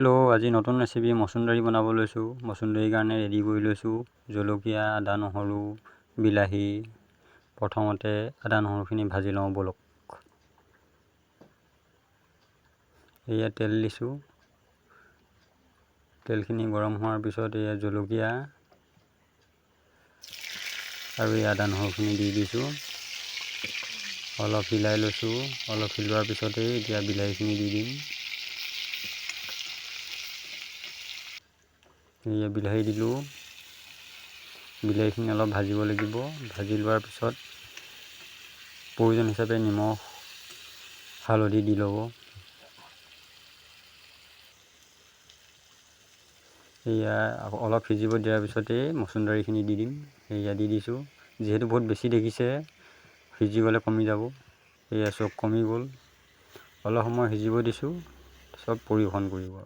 Hello', আজি নতুন recipe মচুন্দৰী বনাব লৈছোঁ। মচুন্দৰীৰ কাৰণে ৰেডি কৰি লৈছোঁ জলকীয়া, আদা, নহৰু, বিলাহী। প্ৰথমতে আদা নহৰুখিনি ভাজি লওঁ বলক। এয়া তেল দিছোঁ। তেলখিনি গৰম হোৱাৰ পিছত এয়া জলকীয়া আৰু এই আদা নহৰুখিনি দি দিছোঁ। অলপ হিলাই লৈছোঁ। অলপ হিলোৱাৰ পিছতেই এতিয়া বিলাহীখিনি দি দিম। এয়া বিলাহী দিলোঁ। বিলাহীখিনি অলপ ভাজিব লাগিব। ভাজি লোৱাৰ পিছত প্ৰয়োজন হিচাপে নিমখ, হালধি দি ল'ব। এয়া অলপ সিজিব দিয়াৰ পিছতেই মচুন্দৰীখিনি দি দিম। এয়া দি দিছোঁ। যিহেতু বহুত বেছি দেখিছে, সিজি গ'লে কমি যাব। এয়া চব কমি গ'ল। অলপ সময় সিজিব দিছোঁ, চব পৰিৱেশন কৰিব।